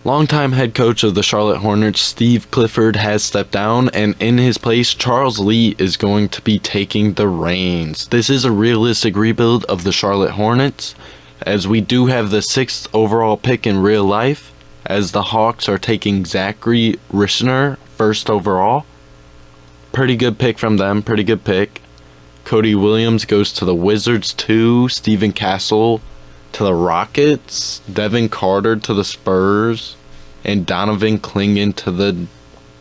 Longtime head coach of the Charlotte Hornets, Steve Clifford, has stepped down, and in his place, Charles Lee is going to be taking the reins. This is a realistic rebuild of the Charlotte Hornets, as we do have the 6th overall pick in real life, as the Hawks are taking Zachary Richner 1st overall. Pretty good pick from them, pretty good pick. Cody Williams goes to the Wizards 2, Steven Castle to the Rockets, Devin Carter to the Spurs, and Donovan Clingan to the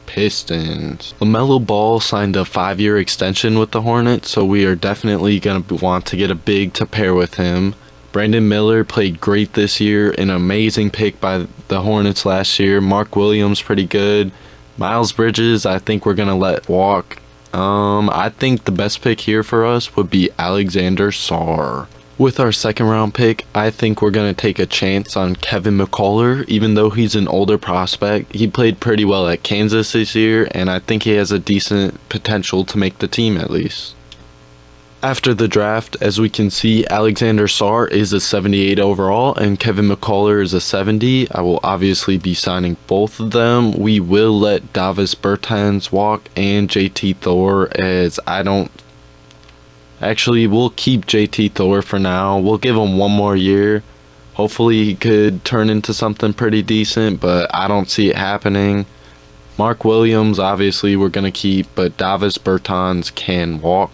Pistons. LaMelo Ball signed a 5-year extension with the Hornets, so we are definitely going to want to get a big to pair with him. Brandon Miller played great this year, an amazing pick by the Hornets last year. Mark Williams pretty good. Miles Bridges, I think we're going to let walk. I think the best pick here for us would be Alexander Sarr. With our 2nd round pick, I think we're going to take a chance on Kevin McCullough. Even though he's an older prospect, he played pretty well at Kansas this year, and I think he has a decent potential to make the team at least. After the draft, as we can see, Alexander Sarr is a 78 overall and Kevin McCullough is a 70. I will obviously be signing both of them. We will let Davis Bertans walk and JT Thor, as I don't... Actually, we'll keep JT Thor for now. We'll give him 1 more year. Hopefully he could turn into something pretty decent, but I don't see it happening. Mark Williams, obviously, we're going to keep, but Davis Bertans can walk.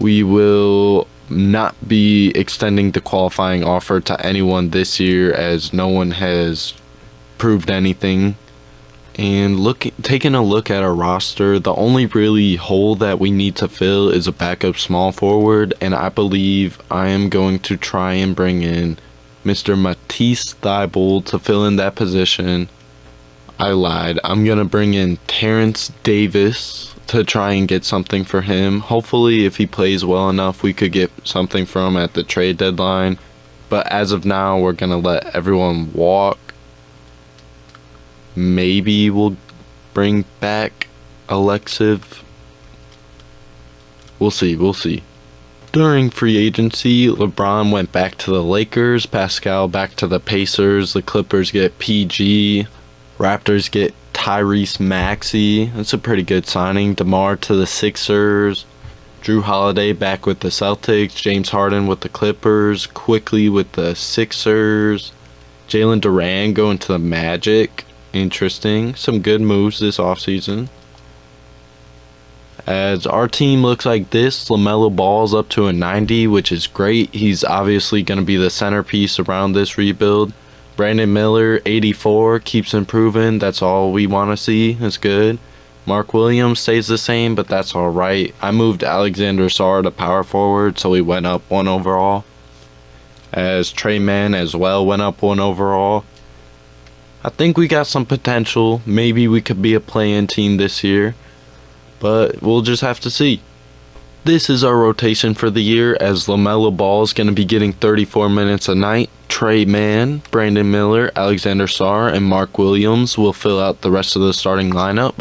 We will not be extending the qualifying offer to anyone this year, as no one has proved anything. And taking a look at our roster, the only really hole that we need to fill is a backup small forward, and I believe I am going to try and bring in Mr. Matisse Thybulle to fill in that position. I lied. I'm going to bring in Terrence Davis to try and get something for him. Hopefully, if he plays well enough, we could get something from him at the trade deadline. But as of now, we're going to let everyone walk. Maybe we'll bring back Alexiv. We'll see. During free agency, LeBron went back to the Lakers, Pascal back to the Pacers, the Clippers get PG, Raptors get Tyrese Maxey. That's a pretty good signing. DeMar to the Sixers, Drew Holiday back with the Celtics, James Harden with the Clippers, Quickly with the Sixers, Jalen Duran going to the Magic. Interesting. Some good moves this offseason. As our team looks like this, LaMelo Ball's up to a 90, which is great. He's obviously going to be the centerpiece around this rebuild. Brandon Miller, 84, keeps improving. That's all we want to see. That's good. Mark Williams stays the same, but that's all right. I moved Alexander Sarr to power forward, so he went up 1 overall. As Trey Mann as well went up 1 overall. I think we got some potential. Maybe we could be a play-in team this year, but we'll just have to see. This is our rotation for the year, as LaMelo Ball is going to be getting 34 minutes a night. Trey Mann, Brandon Miller, Alexander Sarr, and Mark Williams will fill out the rest of the starting lineup.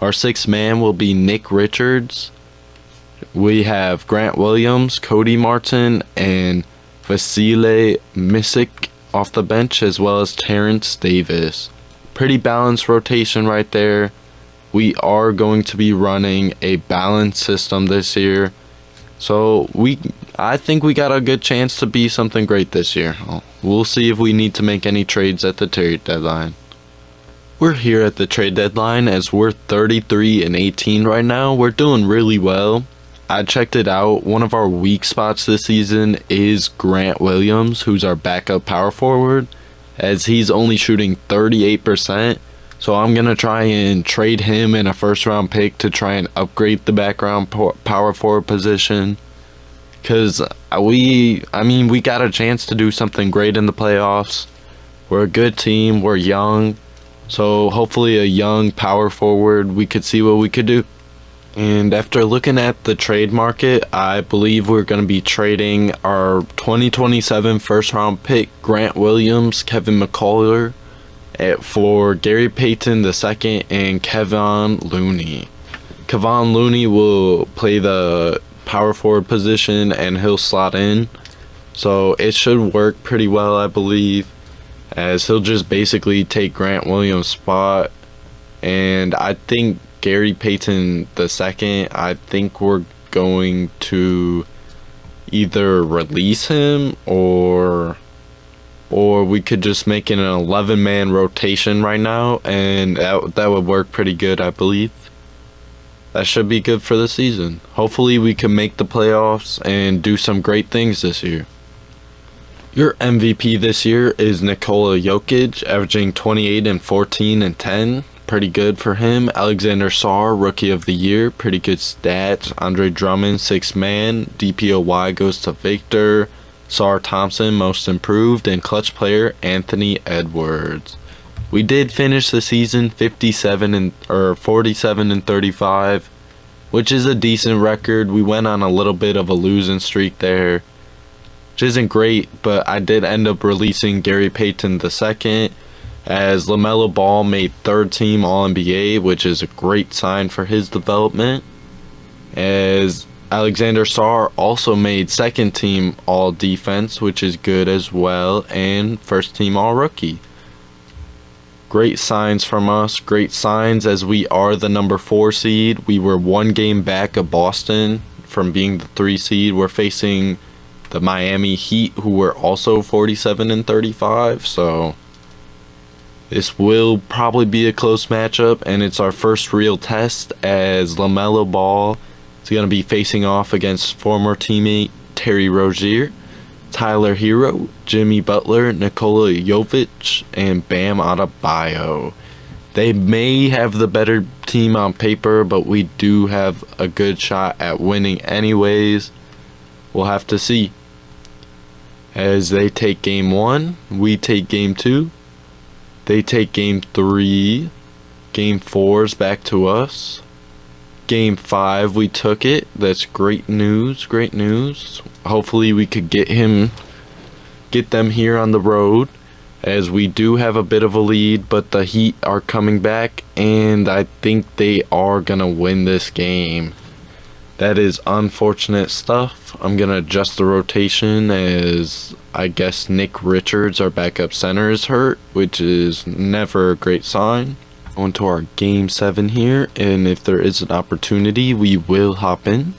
Our 6th man will be Nick Richards. We have Grant Williams, Cody Martin, and Vasile Misic off the bench, as well as Terrence Davis. Pretty balanced rotation right there. We are going to be running a balanced system this year, so I think we got a good chance to be something great this year. We'll see if we need to make any trades at the trade deadline. We're here at the trade deadline, as we're 33-18 right now. We're doing really well. I checked it out. One of our weak spots this season is Grant Williams, who's our backup power forward, as he's only shooting 38%. So I'm going to try and trade him in a 1st round pick to try and upgrade the background power forward position. Because we got a chance to do something great in the playoffs. We're a good team. We're young. So hopefully a young power forward, we could see what we could do. And after looking at the trade market, I believe we're going to be trading our 2027 1st round pick, Grant Williams, Kevin McCullough, for Gary Payton II and Kevon Looney. Kevon Looney will play the power forward position and he'll slot in. So it should work pretty well, I believe. as he'll just basically take Grant Williams' spot. And I think Gary Payton II, I think we're going to either release him or we could just make it an 11-man rotation right now, and that would work pretty good, I believe. That should be good for the season. Hopefully we can make the playoffs and do some great things this year. Your MVP this year is Nikola Jokic, averaging 28 and 14 and 10. Pretty good for him. Alexander Sarr, Rookie of the Year. Pretty good stats. Andre Drummond, 6th man. DPOY goes to Victor. Sarr Thompson, Most Improved. And clutch player, Anthony Edwards. We did finish the season 47 and 47 and 35, which is a decent record. We went on a little bit of a losing streak there, which isn't great, but I did end up releasing Gary Payton II, as LaMelo Ball made 3rd team All-NBA, which is a great sign for his development, as Alexander Sarr also made 2nd team All-Defense, which is good as well, and 1st team All-Rookie. Great signs from us, great signs as we are the number 4 seed. We were 1 game back of Boston from being the 3 seed. We're facing the Miami Heat, who were also 47 and 35, so this will probably be a close matchup, and it's our first real test as LaMelo Ball is going to be facing off against former teammate Terry Rozier, Tyler Hero, Jimmy Butler, Nikola Jovic, and Bam Adebayo. They may have the better team on paper, but we do have a good shot at winning anyways. We'll have to see. As they take game 1, we take game 2. They take game 3. Game 4's back to us. Game 5, we took it. That's great news, great news. Hopefully we could get them here on the road, as we do have a bit of a lead, but the Heat are coming back, and I think they are going to win this game. That is unfortunate stuff. I'm going to adjust the rotation, as I guess Nick Richards, our backup center, is hurt, which is never a great sign. On to our game 7 here, and if there is an opportunity, we will hop in.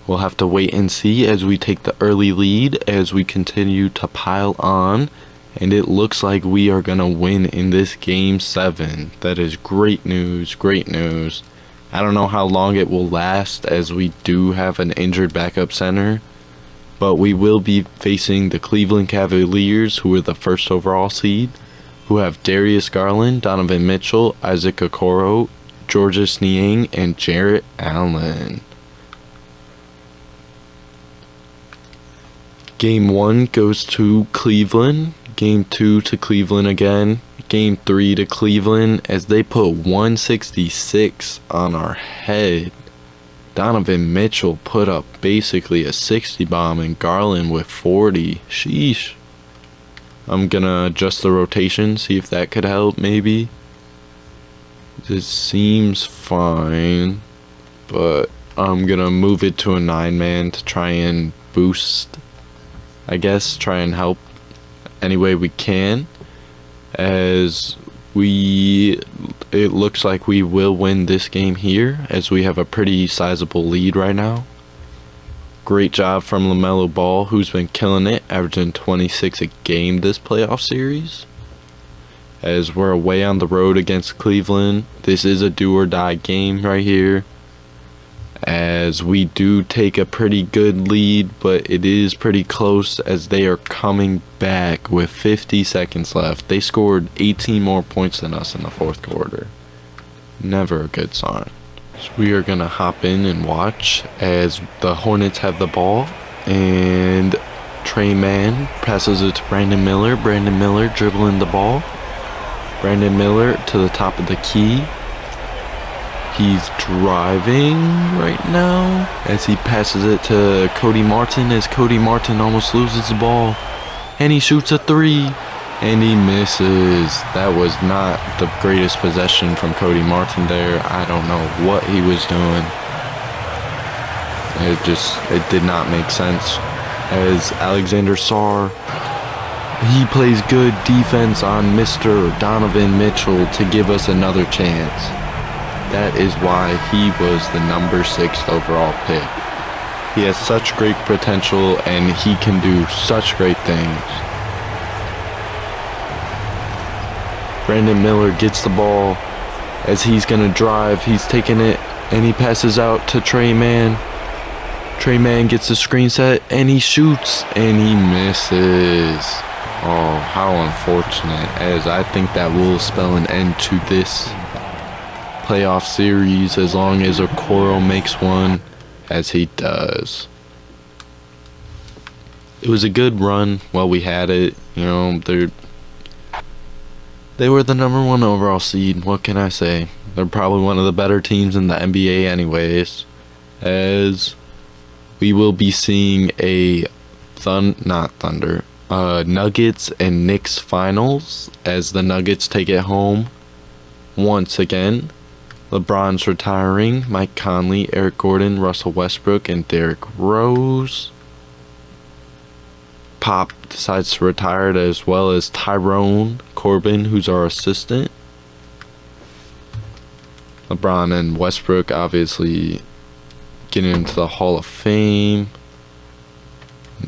We'll have to wait and see as we take the early lead, as we continue to pile on, and it looks like we are going to win in this game 7. That is great news, great news. I don't know how long it will last, as we do have an injured backup center, but we will be facing the Cleveland Cavaliers, who are the 1st overall seed, who have Darius Garland, Donovan Mitchell, Isaac Okoro, Georges Niang, and Jarrett Allen. Game 1 goes to Cleveland. Game 2 to Cleveland again. Game 3 to Cleveland, as they put 166 on our head. Donovan Mitchell put up basically a 60 bomb, and Garland with 40. Sheesh. I'm gonna adjust the rotation, see if that could help maybe. This seems fine, but I'm gonna move it to a 9-man to try and boost, I guess, try and help any way we can, as it looks like we will win this game here, as we have a pretty sizable lead right now. Great job from LaMelo Ball, who's been killing it, averaging 26 a game this playoff series. As we're away on the road against Cleveland, this is a do or die game right here, as we do take a pretty good lead, but it is pretty close, as they are coming back with 50 seconds left. They scored 18 more points than us in the 4th quarter. Never a good sign. So we are going to hop in and watch as the Hornets have the ball, and Trey Mann passes it to Brandon Miller. Brandon Miller dribbling the ball. Brandon Miller to the top of the key. He's driving right now as he passes it to Cody Martin, as Cody Martin almost loses the ball, and he shoots a 3, and he misses. That was not the greatest possession from Cody Martin there. I don't know what he was doing. It did not make sense, as Alexander Sarr He plays good defense on Mr. Donovan Mitchell to give us another chance. That is why he was the number 6 overall pick. He has such great potential and he can do such great things. Brandon Miller gets the ball as he's going to drive. He's taking it and he passes out to Trey Mann. Trey Mann gets the screen set and he shoots and he misses. Oh, how unfortunate, as I think that will spell an end to this playoff series as long as Okoro makes one, as he does. It was a good run while we had it. You know, they were the number 1 overall seed. What can I say? They're probably one of the better teams in the NBA anyways, as we will be seeing a Nuggets and Knicks finals as the Nuggets take it home once again. LeBron's retiring. Mike Conley, Eric Gordon, Russell Westbrook, and Derrick Rose. Pop decides to retire, as well as Tyrone Corbin, who's our assistant. LeBron and Westbrook obviously getting into the Hall of Fame.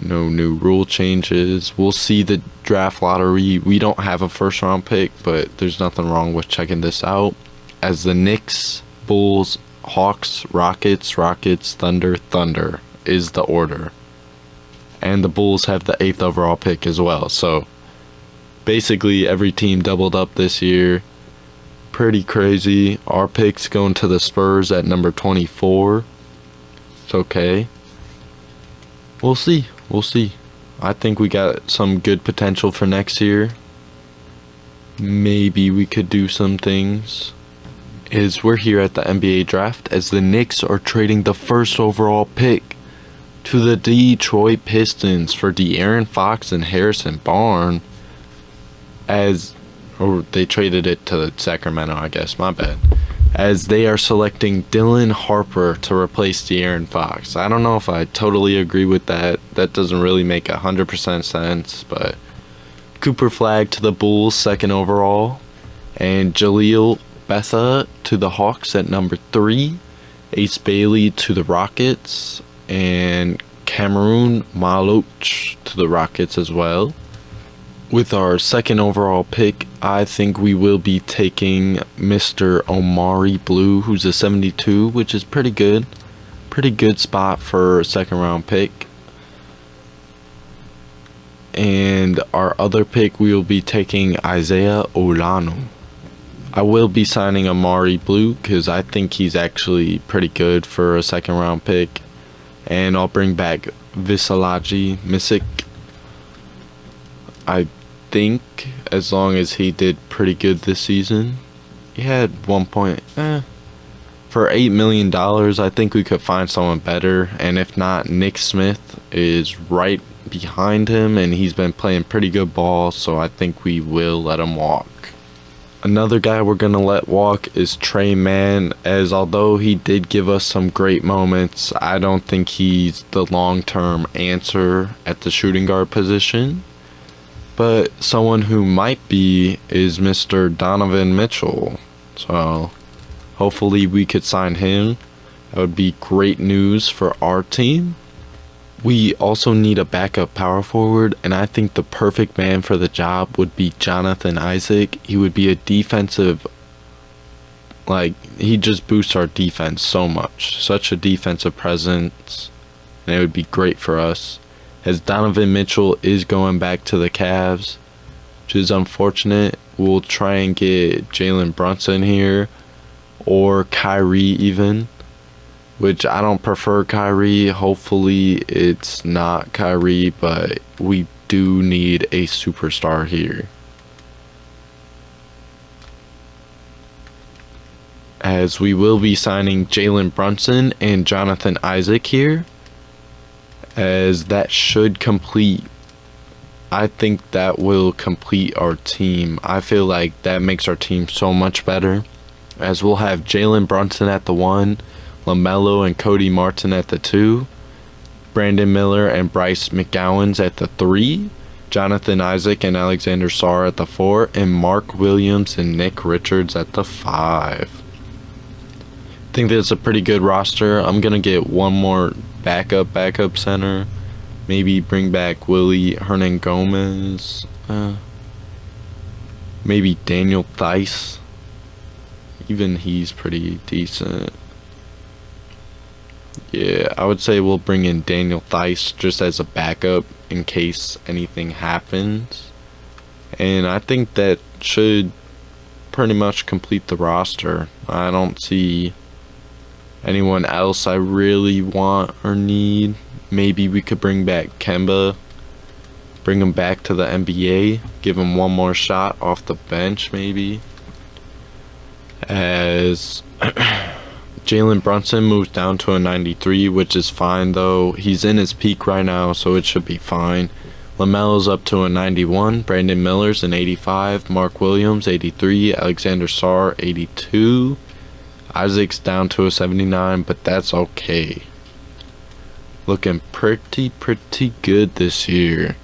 No new rule changes. We'll see the draft lottery. We don't have a first round pick, but there's nothing wrong with checking this out. As the Knicks, Bulls, Hawks, Rockets, Thunder is the order. And the Bulls have the 8th overall pick as well. So basically every team doubled up this year. Pretty crazy. Our picks going to the Spurs at number 24. It's okay. We'll see. I think we got some good potential for next year. Maybe we could do some things. We're here at the NBA draft as the Knicks are trading the 1st overall pick to the Detroit Pistons for De'Aaron Fox and Harrison Barnes. Or they traded it to Sacramento, I guess, my bad. As they are selecting Dylan Harper to replace De'Aaron Fox. I don't know if I totally agree with that. That doesn't really make 100% sense, but Cooper Flag to the Bulls, 2nd overall. And Jaleel Betha to the Hawks at number 3. Ace Bailey to the Rockets. And Cameroon Maloch to the Rockets as well. With our 2nd overall pick, I think we will be taking Mr. Omari Blue, who's a 72, which is pretty good. Pretty good spot for a 2nd round pick. And our other pick, we will be taking Isaiah Olanu. I will be signing Omari Blue because I think he's actually pretty good for a 2nd round pick. And I'll bring back Visalaji Misic. I think as long as he did pretty good this season. He had 1 point. For $8 million, I think we could find someone better. And if not, Nick Smith is right behind him, and he's been playing pretty good ball, so I think we will let him walk. Another guy we're going to let walk is Trey Mann, as although he did give us some great moments, I don't think he's the long-term answer at the shooting guard position. But someone who might be is Mr. Donovan Mitchell. So hopefully we could sign him. That would be great news for our team. We also need a backup power forward, and I think the perfect man for the job would be Jonathan Isaac. He would be a defensive, he just boosts our defense so much. Such a defensive presence, and it would be great for us. As Donovan Mitchell is going back to the Cavs, which is unfortunate. We'll try and get Jalen Brunson here, or Kyrie even. Which I don't prefer Kyrie. Hopefully it's not Kyrie, but we do need a superstar here. As we will be signing Jalen Brunson and Jonathan Isaac here. As that should complete. I think that will complete our team. I feel like that makes our team so much better. As we'll have Jalen Brunson at the 1. LaMelo and Cody Martin at the 2, Brandon Miller and Bryce McGowan's at the 3, Jonathan Isaac and Alexander Sarr at the 4, and Mark Williams and Nick Richards at the 5. I think that's a pretty good roster. I'm going to get one more backup center. Maybe bring back Willie Hernan-Gomez. Maybe Daniel Theis. Even he's pretty decent. Yeah, I would say we'll bring in Daniel Theis just as a backup in case anything happens. And I think that should pretty much complete the roster. I don't see anyone else I really want or need. Maybe we could bring back Kemba. Bring him back to the NBA. Give him one more shot off the bench, maybe. As Jalen Brunson moves down to a 93, which is fine though. He's in his peak right now, so it should be fine. LaMelo's up to a 91. Brandon Miller's an 85. Mark Williams, 83. Alexander Sarr, 82. Isaac's down to a 79, but that's okay. Looking pretty good this year.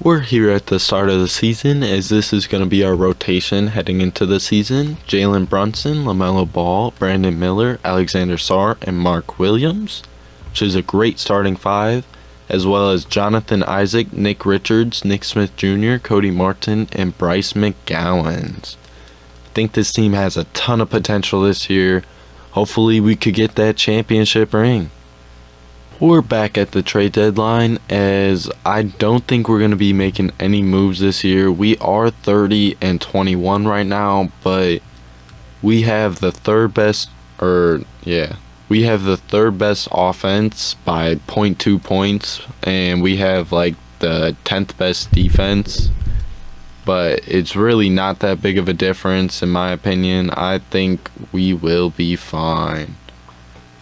We're here at the start of the season, as this is going to be our rotation heading into the season. Jalen Brunson, LaMelo Ball, Brandon Miller, Alexander Sarr, and Mark Williams, which is a great starting 5, as well as Jonathan Isaac, Nick Richards, Nick Smith Jr., Cody Martin, and Bryce McGowan. I think this team has a ton of potential this year. Hopefully we could get that championship ring. We're back at the trade deadline, as I don't think we're going to be making any moves this year. We are 30-21 right now, but we have the third best offense by 0.2 points, and we have like the 10th best defense, but it's really not that big of a difference in my opinion. I think we will be fine.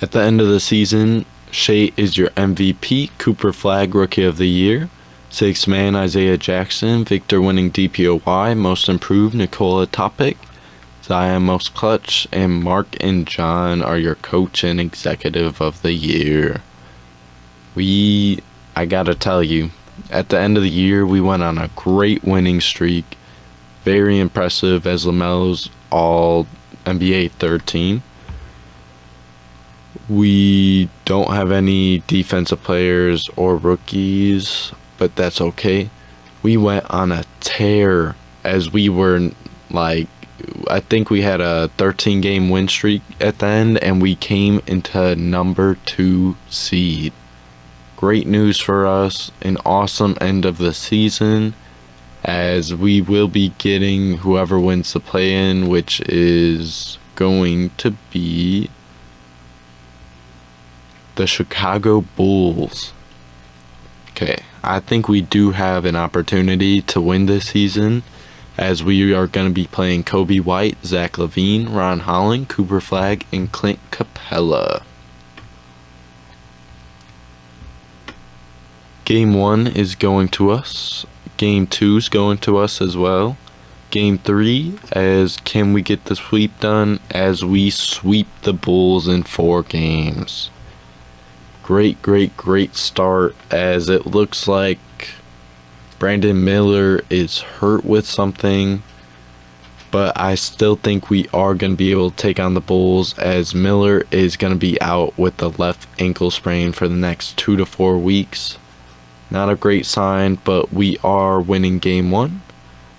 At the end of the season, Shea is your MVP, Cooper Flag Rookie of the Year, Sixth Man Isaiah Jackson, Victor winning DPOY, Most Improved Nikola Topic, Zion Most Clutch, and Mark and John are your Coach and Executive of the Year. I gotta tell you, at the end of the year, we went on a great winning streak. Very impressive, as LaMelo's all NBA third team. We don't have any defensive players or rookies, but that's okay. We went on a tear, as we were like, I think we had a 13-game win streak at the end, and we came into number 2 seed. Great news for us, an awesome end of the season, as we will be getting whoever wins the play-in, which is going to be the Chicago Bulls. Okay, I think we do have an opportunity to win this season, as we are going to be playing Kobe White, Zach LaVine, Ron Holland, Cooper Flag, and Clint Capella. Game 1 is going to us. Game 2 is going to us as well. Game 3, as can we get the sweep done, as we sweep the Bulls in 4 games. Great start, as it looks like Brandon Miller is hurt with something, but I still think we are going to be able to take on the Bulls, as Miller is going to be out with the left ankle sprain for the next 2 to 4 weeks. Not a great sign, but we are winning game 1.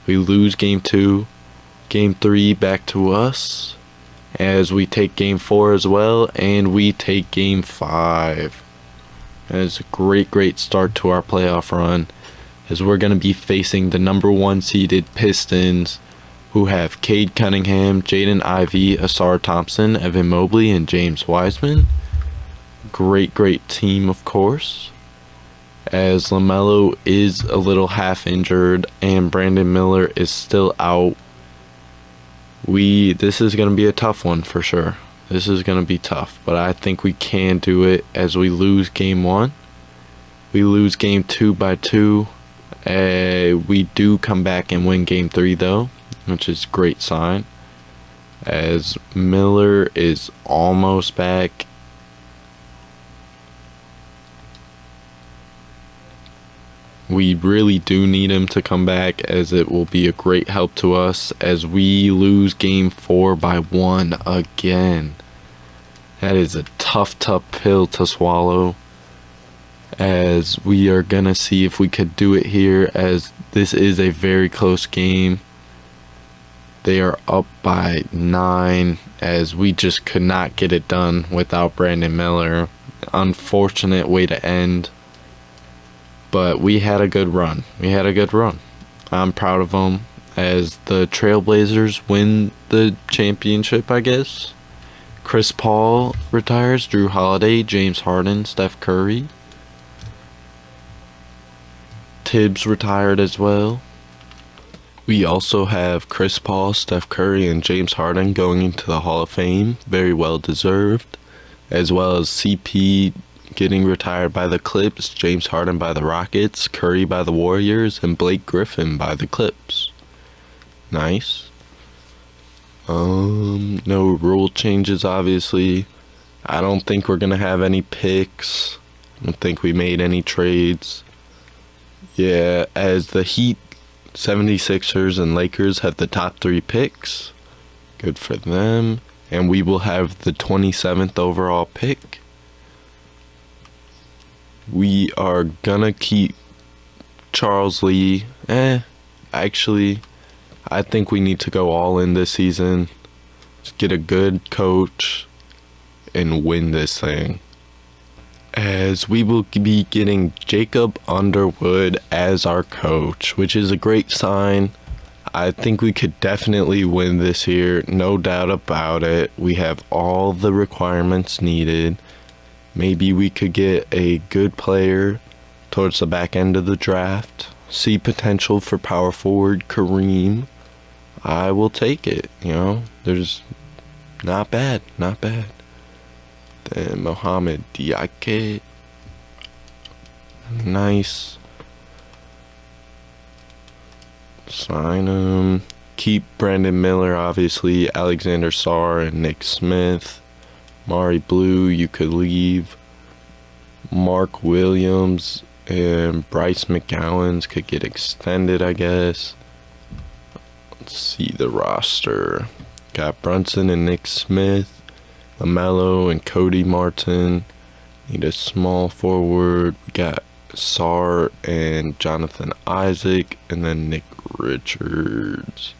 We lose game 2. Game 3 back to us, as we take game 4 as well, and we take game 5. It's a great start to our playoff run, as we're going to be facing the number 1 seeded Pistons, who have Cade Cunningham, Jaden Ivey, Asar Thompson, Evan Mobley, and James Wiseman. Great team, of course, as LaMelo is a little half injured and Brandon Miller is still out. This is going to be a tough one for sure. This is going to be tough, but I think we can do it, as we lose game 1. We lose game 2 by 2. We do come back and win game 3 though, which is a great sign, as Miller is almost back. We really do need him to come back, as it will be a great help to us as we lose game 4 by 1 again. That is a tough pill to swallow, as we are gonna see if we could do it here, as this is a very close game. They are up by 9, as we just could not get it done without Brandon Miller. Unfortunate way to end, but we had a good run. I'm proud of them, as the Trailblazers win the championship, I guess. Chris Paul retires, Drew Holiday, James Harden, Steph Curry. Tibbs retired as well. We also have Chris Paul, Steph Curry, and James Harden going into the Hall of Fame. Very well deserved. As well as CP getting retired by the Clips, James Harden by the Rockets, Curry by the Warriors, and Blake Griffin by the Clips. Nice. No rule changes, obviously. I don't think we're going to have any picks. I don't think we made any trades. Yeah, as the Heat, 76ers, and Lakers have the top 3 picks. Good for them. And we will have the 27th overall pick. We are gonna keep Charles Lee. Actually, I think we need to go all in this season. Just get a good coach and win this thing. As we will be getting Jacob Underwood as our coach, which is a great sign. I think we could definitely win this year, no doubt about it. We have all the requirements needed. Maybe we could get a good player towards the back end of the draft. See potential for power forward Kareem. I will take it, There's not bad. Then Mohamed Diake. Nice. Sign him. Keep Brandon Miller, obviously. Alexander Sarr and Nick Smith. Mari Blue, you could leave. Mark Williams and Bryce McGowans could get extended, I guess. Let's see the roster. Got Brunson and Nick Smith. LaMelo and Cody Martin. Need a small forward. We got Sarr and Jonathan Isaac, and then Nick Richards.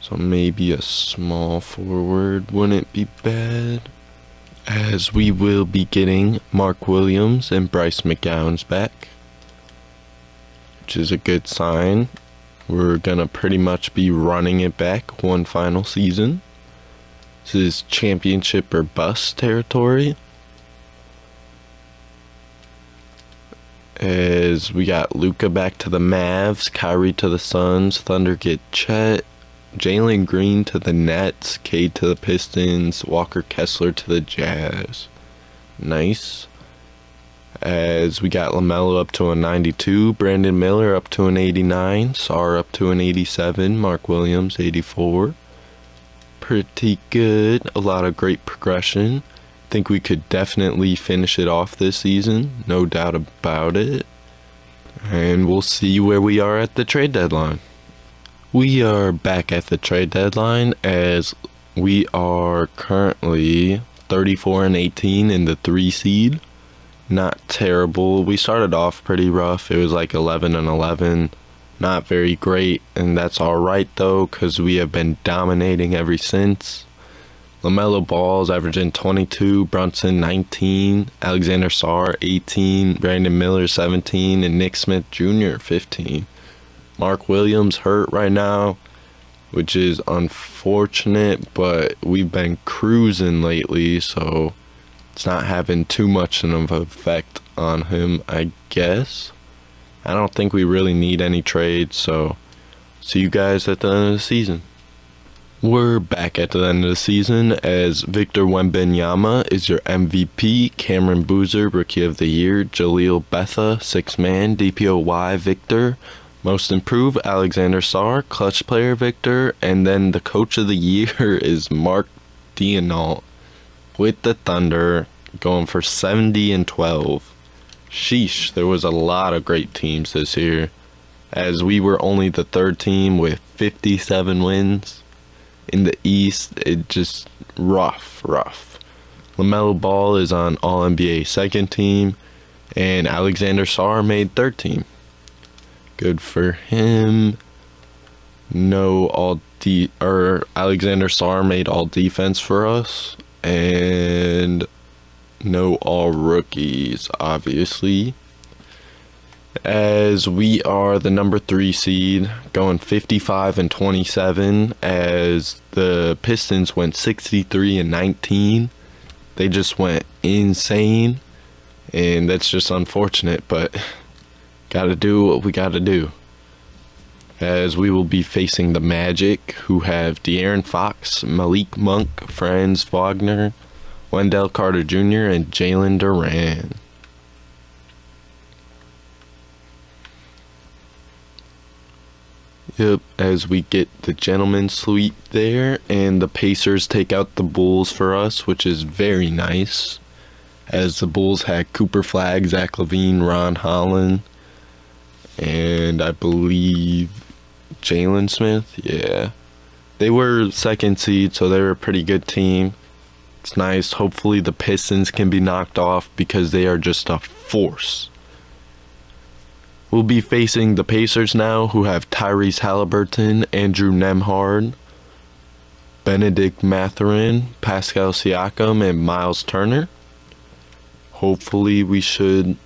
So maybe a small forward wouldn't be bad, as we will be getting Mark Williams and Bryce McGowans back, which is a good sign. We're gonna pretty much be running it back one final season. This is championship or bust territory, as we got Luka back to the Mavs, Kyrie to the Suns, Thunder get Chet, Jalen Green to the Nets, Cade to the Pistons, Walker Kessler to the Jazz. Nice. As we got LaMelo up to a 92, Brandon Miller up to an 89, Sarr up to an 87, Mark Williams 84. Pretty good. A lot of great progression. Think we could definitely finish it off this season, no doubt about it. And we'll see where we are at the trade deadline. We are back at the trade deadline, as we are currently 34-18 in the 3 seed. Not terrible. We started off pretty rough. It was like 11-11. Not very great, and that's alright though, because we have been dominating ever since. LaMelo Ball's averaging 22, Brunson 19, Alexander Sarr 18, Brandon Miller 17, and Nick Smith Jr. 15. Mark Williams hurt right now, which is unfortunate, but we've been cruising lately, so it's not having too much of an effect on him, I guess. I don't think we really need any trades, so see you guys at the end of the season. We're back at the end of the season, as Victor Wembanyama is your MVP, Cameron Boozer, Rookie of the Year, Jaleel Betha, 6th Man, DPOY, Victor, Most Improved, Alexander Sarr, Clutch Player, Victor, and then the Coach of the Year is Mark Deonault with the Thunder, going for 70 and 12. Sheesh, there was a lot of great teams this year, as we were only the third team with 57 wins. In the East, it just rough. LaMelo Ball is on All-NBA second team, and Alexander Sarr made third team. Good for him. No all Alexander Sarr made all defense for us, and no all rookies, obviously. As we are the number 3 seed, going 55-27, as the Pistons went 63-19. They just went insane, and that's just unfortunate, but gotta do what we gotta do. As we will be facing the Magic, who have De'Aaron Fox, Malik Monk, Franz Wagner, Wendell Carter Jr., and Jalen Duran. Yep, as we get the gentleman's sweep there, and the Pacers take out the Bulls for us, which is very nice. As the Bulls had Cooper Flagg, Zach LaVine, Ron Holland, and I believe Jalen Smith. Yeah, they were second seed, so they were a pretty good team. It's nice. Hopefully the Pistons can be knocked off because they are just a force. We'll be facing the Pacers now, who have Tyrese Halliburton, Andrew Nembhard, Benedict Mathurin, Pascal Siakam, and Miles Turner. Hopefully we should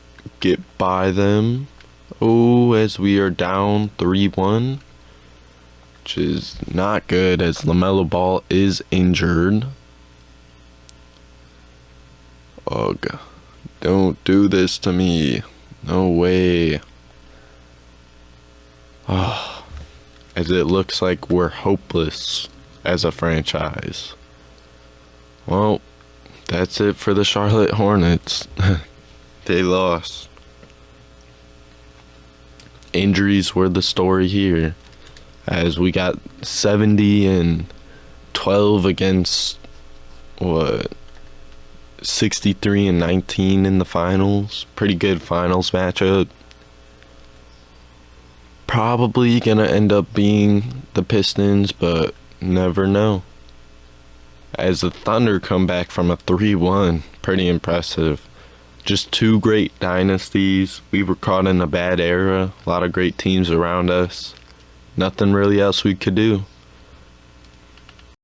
get by them. Oh, as we are down 3-1, which is not good as LaMelo Ball is injured. Ugh, don't do this to me. No way. Oh, as it looks like we're hopeless as a franchise. Well, that's it for the Charlotte Hornets. They lost. Injuries were the story here, as we got 70-12 against 63-19 in the finals. Pretty good finals matchup. Probably gonna end up being the Pistons, but never know. As the Thunder come back from a 3-1, pretty impressive. Just two great dynasties. We were caught in a bad era. A lot of great teams around us. Nothing really else we could do.